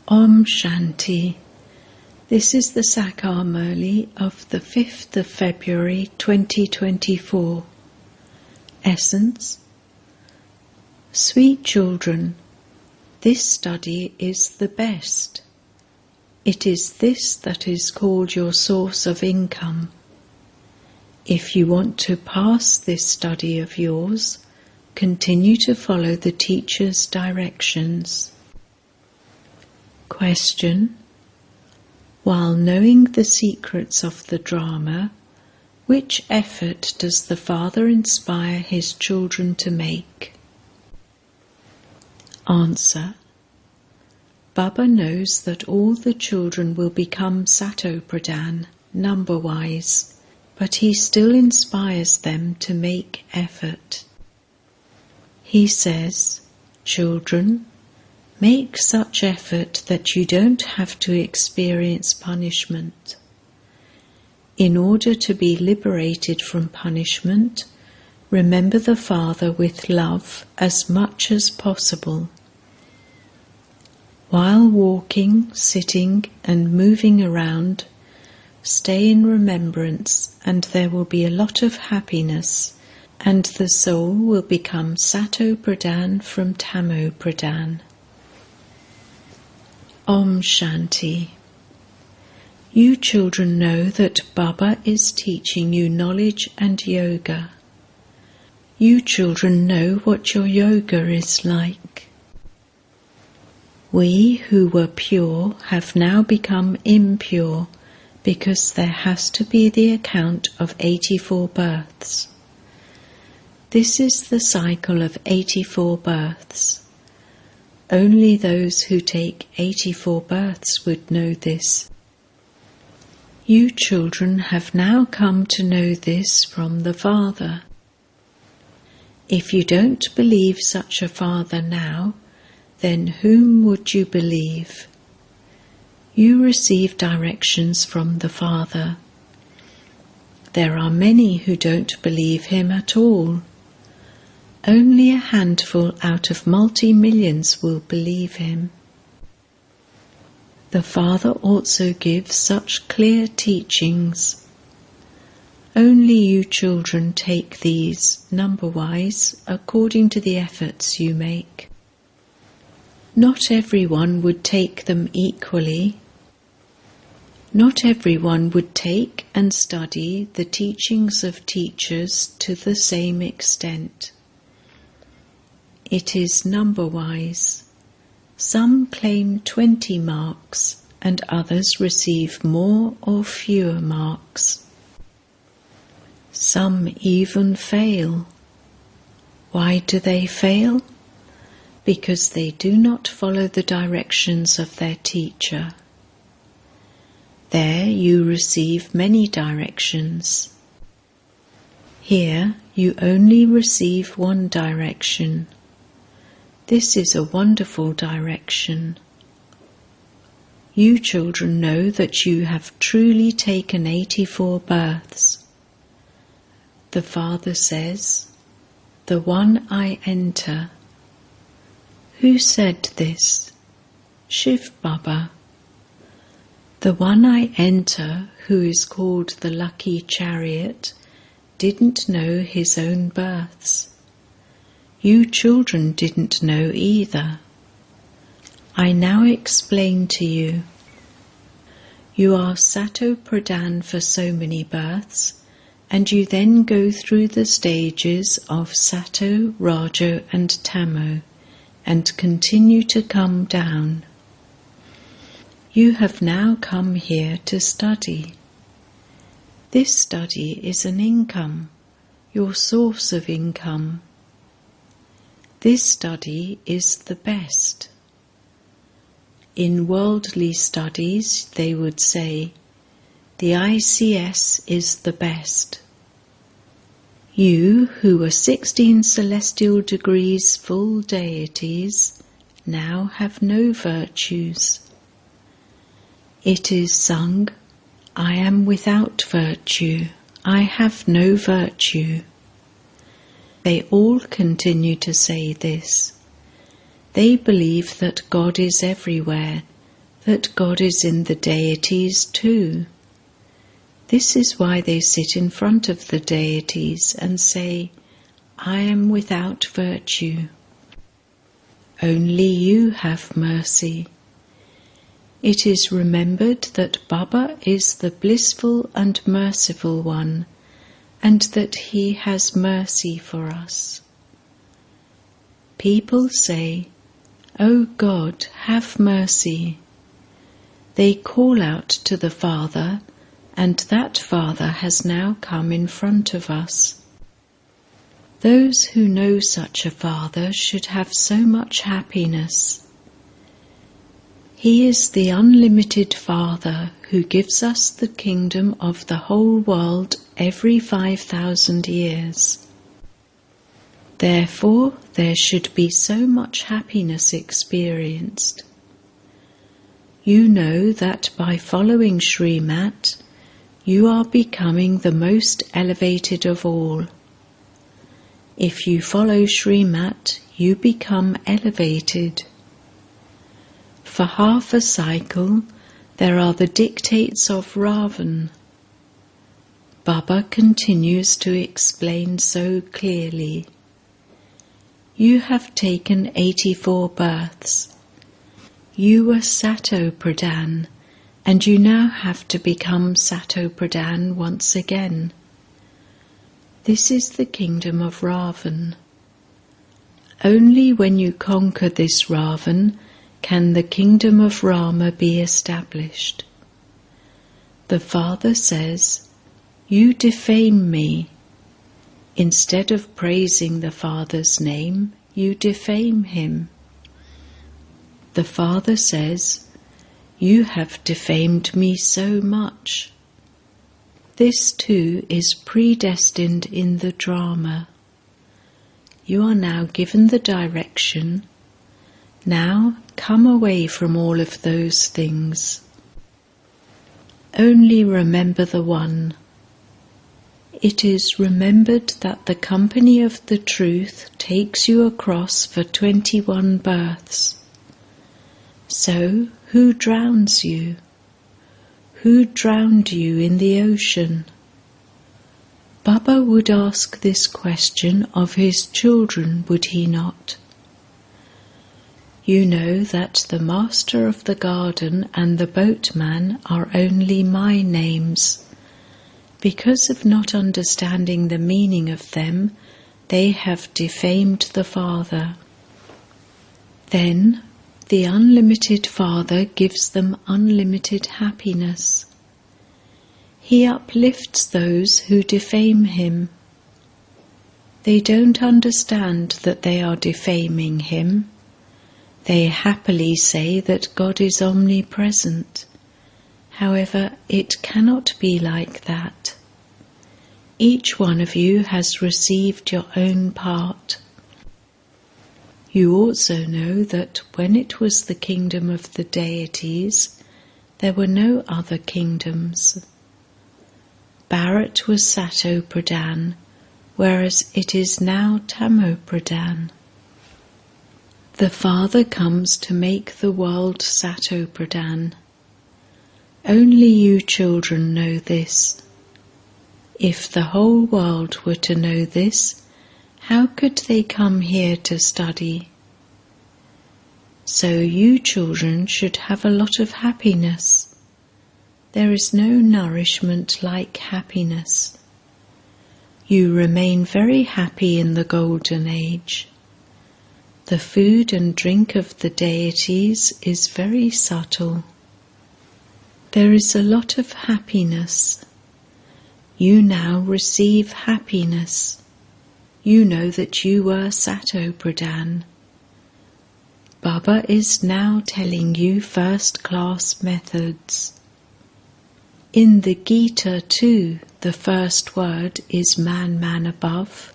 Om Shanti. This is the Sakar Murli of the 5th of February 2024. Essence. Sweet children, this study is the best. It is this that is called your source of income. If you want to pass this study of yours, continue to follow the teacher's directions. Question. While knowing the secrets of the drama, which effort does the Father inspire his children to make? Answer. Baba knows that all the children will become Sato Pradhan, number-wise, but he still inspires them to make effort. He says, children, make such effort that you don't have to experience punishment. In order to be liberated from punishment, remember the Father with love as much as possible. While walking, sitting and moving around, stay in remembrance and there will be a lot of happiness and the soul will become Sato Pradhan from Tamo Pradhan. Om Shanti. You children know that Baba is teaching you knowledge and yoga. You children know what your yoga is like. We who were pure have now become impure because there has to be the account of 84 births. This is the cycle of 84 births. Only those who take 84 births would know this. You children have now come to know this from the Father. If you don't believe such a Father now, then whom would you believe? You receive directions from the Father. There are many who don't believe him at all. Only a handful out of multi-millions will believe him. The Father also gives such clear teachings. Only you children take these, number-wise, according to the efforts you make. Not everyone would take them equally. Not everyone would take and study the teachings of teachers to the same extent. It is number-wise. Some claim 20 marks and others receive more or fewer marks. Some even fail. Why do they fail? Because they do not follow the directions of their teacher. There you receive many directions. Here you only receive one direction. This is a wonderful direction. You children know that you have truly taken 84 births. The Father says, the one I enter. Who said this? Shiv Baba. The one I enter, who is called the lucky chariot, didn't know his own births. You children didn't know either. I now explain to you. You are Sato Pradhan for so many births, and you then go through the stages of Sato, Rajo and Tamo, and continue to come down. You have now come here to study. This study is an income, your source of income. This study is the best. In worldly studies, they would say, the ICS is the best. You, who are 16 celestial degrees full deities, now have no virtues. It is sung, I am without virtue, I have no virtue. They all continue to say this. They believe that God is everywhere, that God is in the deities too. This is why they sit in front of the deities and say, "I am without virtue. Only you have mercy." It is remembered that Baba is the blissful and merciful one, and that he has mercy for us. People say, "O God, have mercy." They call out to the Father, and that Father has now come in front of us. Those who know such a Father should have so much happiness. He is the unlimited Father who gives us the kingdom of the whole world every 5,000 years. Therefore, there should be so much happiness experienced. You know that by following Srimat, you are becoming the most elevated of all. If you follow Srimat, you become elevated. For half a cycle, there are the dictates of Ravan. Baba continues to explain so clearly. You have taken 84 births. You were Sato Pradhan, and you now have to become Sato Pradhan once again. This is the kingdom of Ravan. Only when you conquer this Ravan can the kingdom of Rama be established. The Father says, "You defame me." Instead of praising the Father's name, you defame him. The Father says, "You have defamed me so much." This too is predestined in the drama. You are now given the direction. Now come away from all of those things. Only remember the one. It is remembered that the company of the truth takes you across for 21 births. So, who drowns you? Who drowned you in the ocean? Baba would ask this question of his children, would he not? You know that the Master of the Garden and the Boatman are only my names. Because of not understanding the meaning of them, they have defamed the Father. Then the unlimited Father gives them unlimited happiness. He uplifts those who defame him. They don't understand that they are defaming him. They happily say that God is omnipresent. However, it cannot be like that. Each one of you has received your own part. You also know that when it was the kingdom of the deities, there were no other kingdoms. Bharat was Sato Pradhan, whereas it is now Tamo Pradhan. The Father comes to make the world Sato Pradhan. Only you children know this. If the whole world were to know this, how could they come here to study? So you children should have a lot of happiness. There is no nourishment like happiness. You remain very happy in the golden age. The food and drink of the deities is very subtle. There is a lot of happiness. You now receive happiness. You know that you were Sato Pradhan. Baba is now telling you first-class methods. In the Gita too, the first word is man, man above.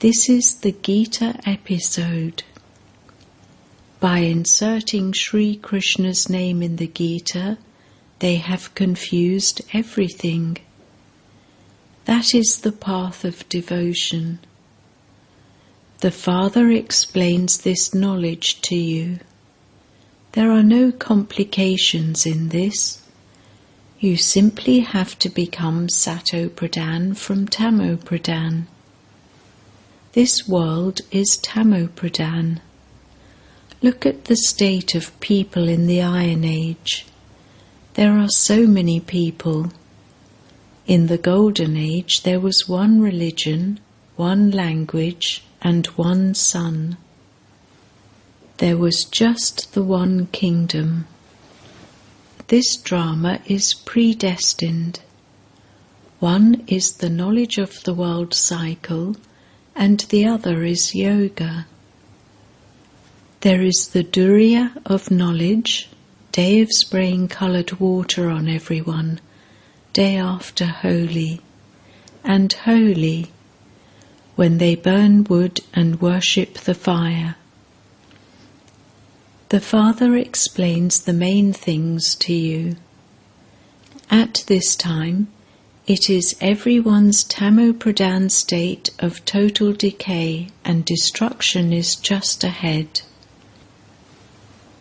This is the Gita episode. By inserting Sri Krishna's name in the Gita, they have confused everything. That is the path of devotion. The Father explains this knowledge to you. There are no complications in this. You simply have to become Sato Pradhan from Tamo Pradhan. This world is Tamo Pradhan. Look at the state of people in the Iron Age. There are so many people. In the Golden Age there was one religion, one language, and one sun. There was just the one kingdom. This drama is predestined. One is the knowledge of the world cycle, and the other is yoga. There is the Durya of knowledge, day of spraying coloured water on everyone, day after Holi, and Holi, when they burn wood and worship the fire. The Father explains the main things to you. At this time, it is everyone's Tamo Pradhan state of total decay, and destruction is just ahead.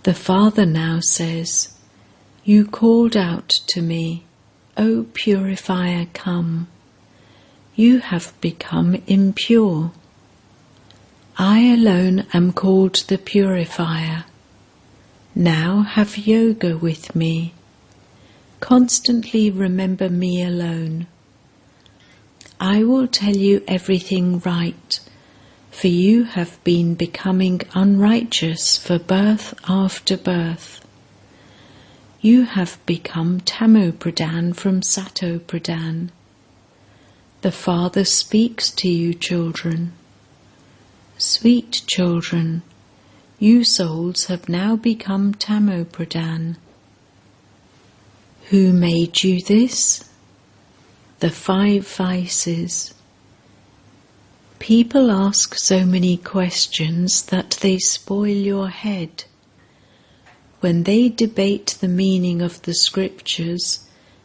The Father now says, "You called out to me, O purifier, come. You have become impure. I alone am called the purifier. Now have yoga with me. Constantly remember me alone. I will tell you everything right, for you have been becoming unrighteous for birth after birth. You have become Tamo Pradhan from Sato Pradhan. The Father speaks to you, children. Sweet children, you souls have now become Tamo Pradhan. Who made you this? The 5 vices. People ask so many questions that they spoil your head. When they debate the meaning of the scriptures,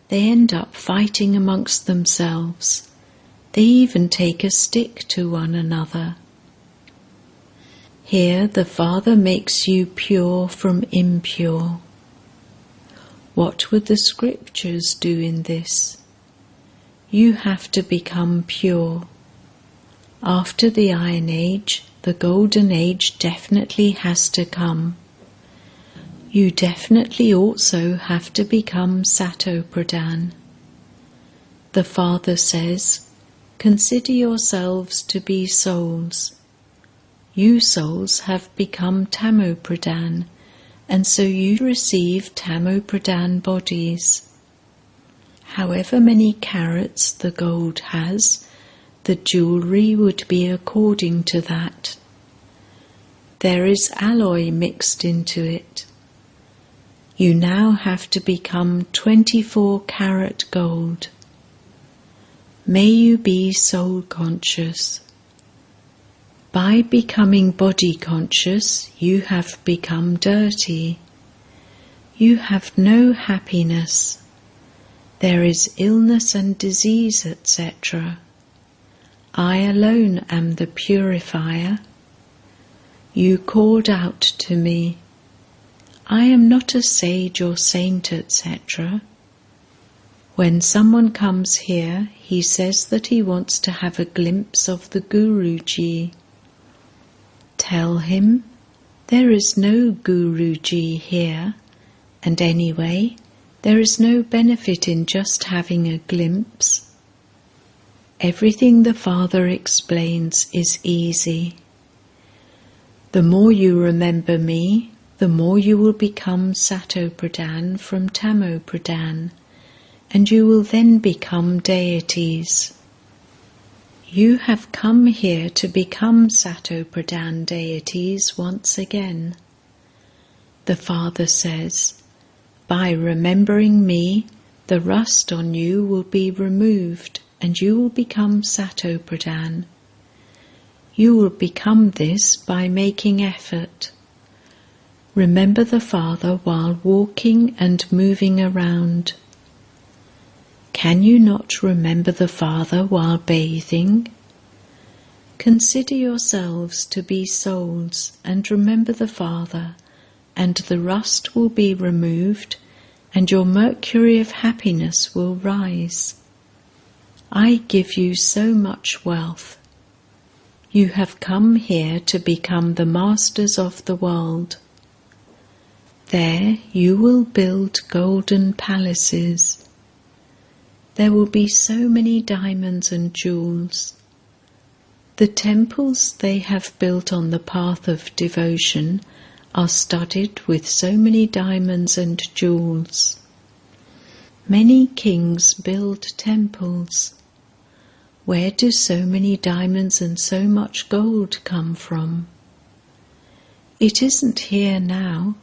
they end up fighting amongst themselves. They even take a stick to one another. Here the Father makes you pure from impure. What would the scriptures do in this? You have to become pure. After the Iron Age, the Golden Age definitely has to come. You definitely also have to become Sato Pradhan. The Father says, "Consider yourselves to be souls. You souls have become Tamo Pradhan, and so you receive Tamo Pradhan bodies. However many carats the gold has, the jewellery would be according to that. There is alloy mixed into it. You now have to become 24-carat gold. May you be soul conscious. By becoming body conscious, you have become dirty. You have no happiness. There is illness and disease, etc. I alone am the purifier. You called out to me. I am not a sage or saint, etc. When someone comes here, he says that he wants to have a glimpse of the Guruji. Tell him, there is no Guruji here, and anyway, there is no benefit in just having a glimpse. Everything the Father explains is easy. The more you remember me, the more you will become Sato Pradhan from Tamo Pradhan, and you will then become deities. You have come here to become Sato Pradhan deities once again. The Father says, by remembering me, the rust on you will be removed and you will become Sato Pradhan. You will become this by making effort. Remember the Father while walking and moving around. Can you not remember the Father while bathing? Consider yourselves to be souls and remember the Father, and the rust will be removed, and your mercury of happiness will rise. I give you so much wealth. You have come here to become the masters of the world. There you will build golden palaces. There will be so many diamonds and jewels. The temples they have built on the path of devotion are studded with so many diamonds and jewels. Many kings build temples. Where do so many diamonds and so much gold come from? It isn't here now.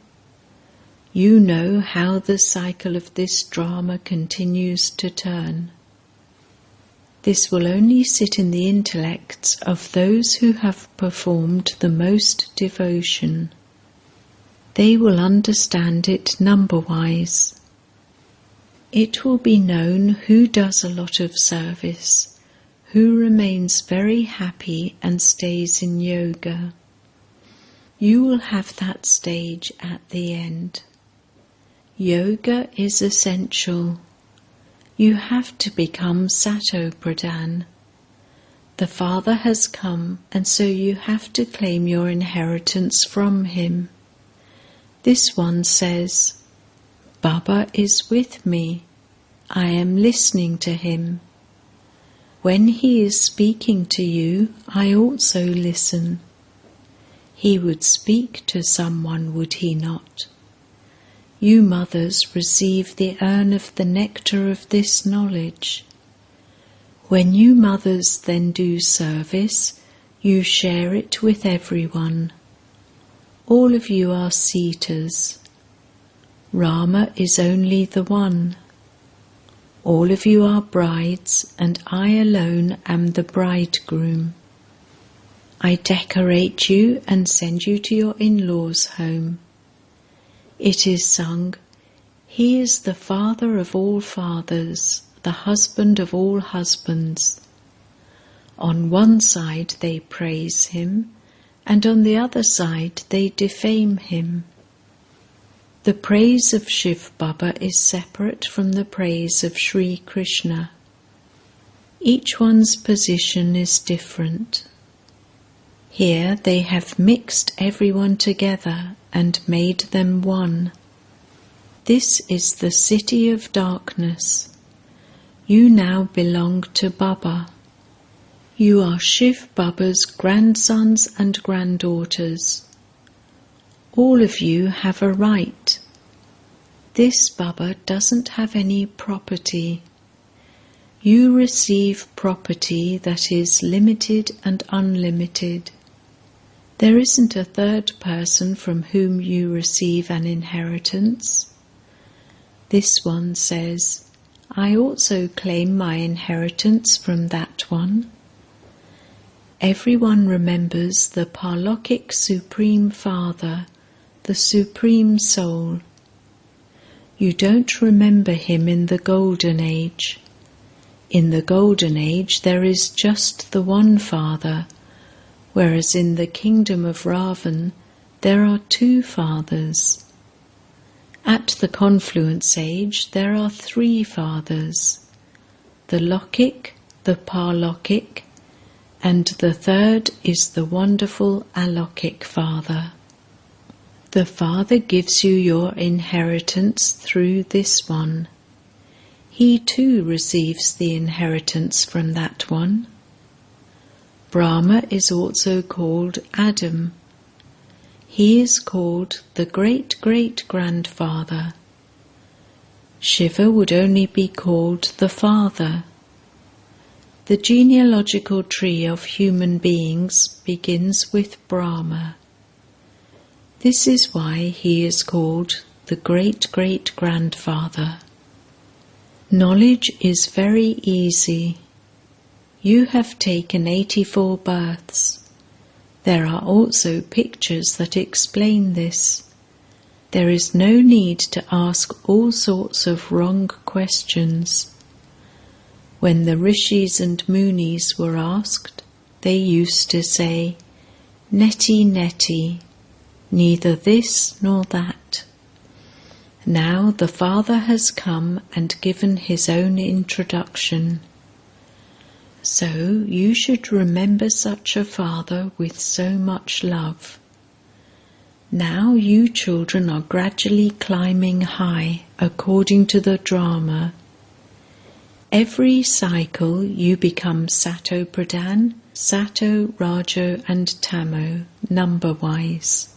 You know how the cycle of this drama continues to turn. This will only sit in the intellects of those who have performed the most devotion. They will understand it number-wise. It will be known who does a lot of service, who remains very happy and stays in yoga. You will have that stage at the end. Yoga is essential. You have to become Sato-Pradhan. The Father has come, and so you have to claim your inheritance from him. This one says, Baba is with me. I am listening to him. When he is speaking to you, I also listen. He would speak to someone, would he not? You mothers receive the urn of the nectar of this knowledge. When you mothers then do service, you share it with everyone. All of you are Sitas. Rama is only the one. All of you are brides, and I alone am the bridegroom. I decorate you and send you to your in-laws' home. It is sung, He is the father of all fathers, the husband of all husbands. On one side they praise him, and on the other side they defame him. The praise of Shiv Baba is separate from the praise of Sri Krishna. Each one's position is different. Here they have mixed everyone together and made them one. This is the city of darkness. You now belong to Baba. You are Shiv Baba's grandsons and granddaughters. All of you have a right. This Baba doesn't have any property. You receive property that is limited and unlimited. There isn't a third person from whom you receive an inheritance. This one says, I also claim my inheritance from that one. Everyone remembers the Parlokhic Supreme Father, the Supreme Soul. You don't remember him in the Golden Age. In the Golden Age there is just the one Father, whereas in the kingdom of Ravan there are two fathers. At the Confluence Age there are three fathers, the Lokhic, the Parlokhic, and the third is the wonderful Alokhic Father. The Father gives you your inheritance through this one. He too receives the inheritance from that one. Brahma is also called Adam. He is called the great-great-grandfather. Shiva would only be called the Father. The genealogical tree of human beings begins with Brahma. This is why he is called the great-great-grandfather. Knowledge is very easy. You have taken 84 births. There are also pictures that explain this. There is no need to ask all sorts of wrong questions. When the rishis and munis were asked, they used to say, Neti neti, neither this nor that. Now the Father has come and given his own introduction. So you should remember such a Father with so much love. Now you children are gradually climbing high according to the drama. Every cycle you become Sato Pradhan, Sato, Rajo and Tamo, number-wise.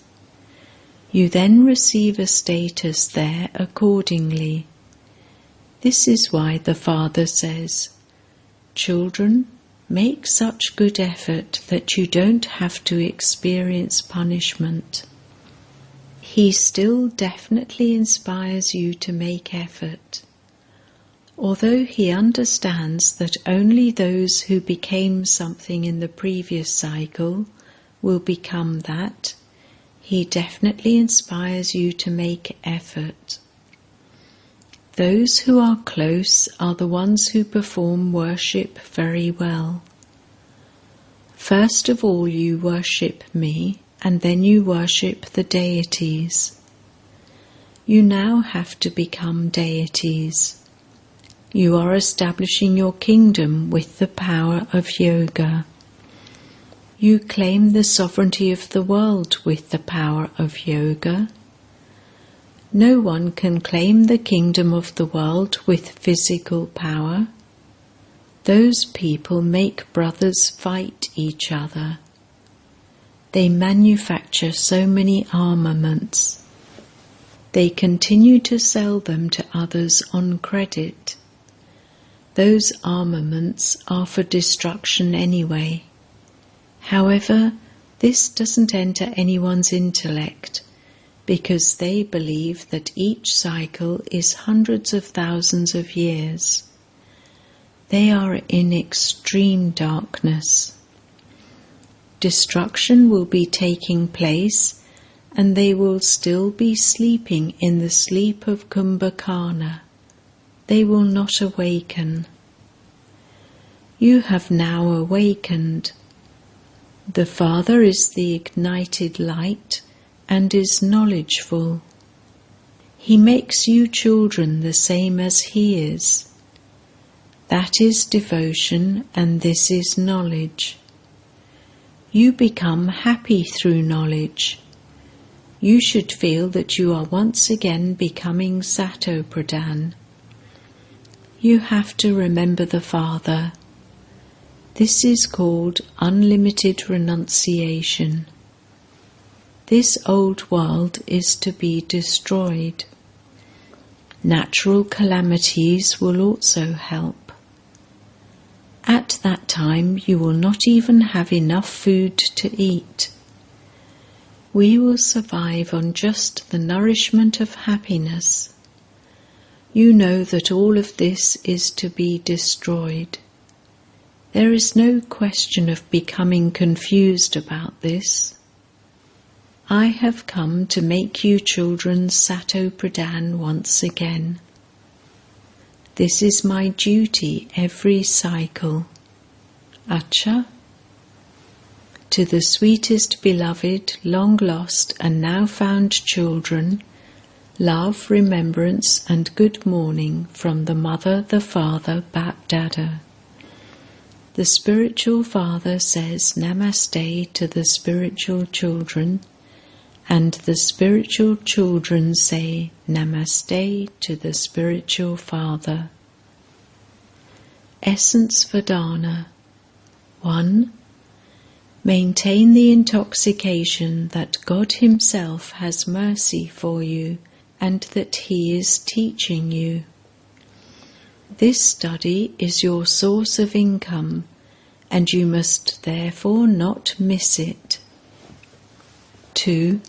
You then receive a status there accordingly. This is why the Father says, "Children, make such good effort that you don't have to experience punishment." He still definitely inspires you to make effort. Although he understands that only those who became something in the previous cycle will become that, he definitely inspires you to make effort. Those who are close are the ones who perform worship very well. First of all you worship me, and then you worship the deities. You now have to become deities. You are establishing your kingdom with the power of yoga. You claim the sovereignty of the world with the power of yoga. No one can claim the kingdom of the world with physical power. Those people make brothers fight each other. They manufacture so many armaments. They continue to sell them to others on credit. Those armaments are for destruction anyway. However, this doesn't enter anyone's intellect, because they believe that each cycle is hundreds of thousands of years. They are in extreme darkness. Destruction will be taking place, and they will still be sleeping in the sleep of Kumbhakarna. They will not awaken. You have now awakened. The Father is the ignited light and is knowledgeful. He makes you children the same as he is. That is devotion, and this is knowledge. You become happy through knowledge. You should feel that you are once again becoming Sato Pradhan. You have to remember the Father. This is called unlimited renunciation. This old world is to be destroyed. Natural calamities will also help. At that time you will not even have enough food to eat. We will survive on just the nourishment of happiness. You know that all of this is to be destroyed. There is no question of becoming confused about this. I have come to make you children Sato Pradhan once again. This is my duty every cycle. Acha. To the sweetest beloved, long lost and now found children, love, remembrance and good morning from the Mother, the Father, Bap Dada. The spiritual father says Namaste to the spiritual children, and the spiritual children say Namaste to the spiritual father. Essence Vedana. 1. Maintain the intoxication that God Himself has mercy for you and that He is teaching you. This study is your source of income, and you must therefore not miss it. 2.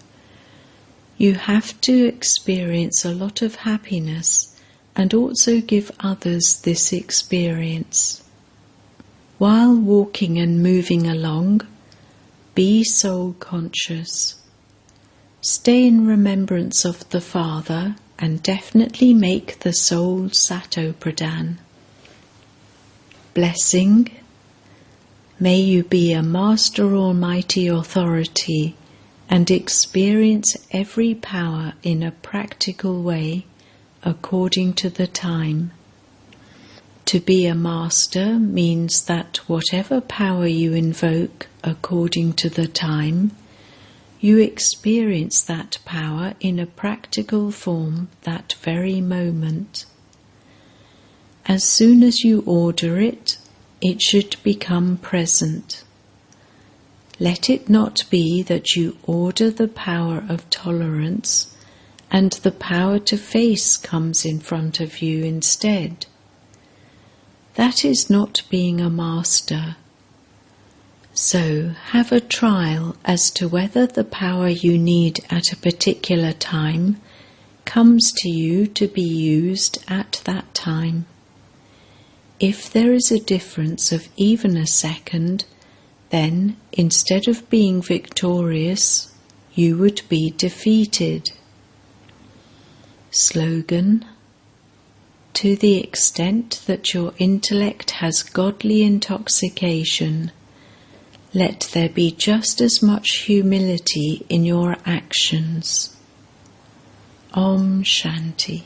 You have to experience a lot of happiness and also give others this experience. While walking and moving along, be soul conscious. Stay in remembrance of the Father and definitely make the soul Sato Pradhan. Blessing. May you be a Master Almighty Authority and experience every power in a practical way according to the time. To be a master means that whatever power you invoke according to the time, you experience that power in a practical form that very moment. As soon as you order it, it should become present. Let it not be that you order the power of tolerance and the power to face comes in front of you instead. That is not being a master. So have a trial as to whether the power you need at a particular time comes to you to be used at that time. If there is a difference of even a second, then instead of being victorious, you would be defeated. Slogan: to the extent that your intellect has godly intoxication, let there be just as much humility in your actions. Om Shanti.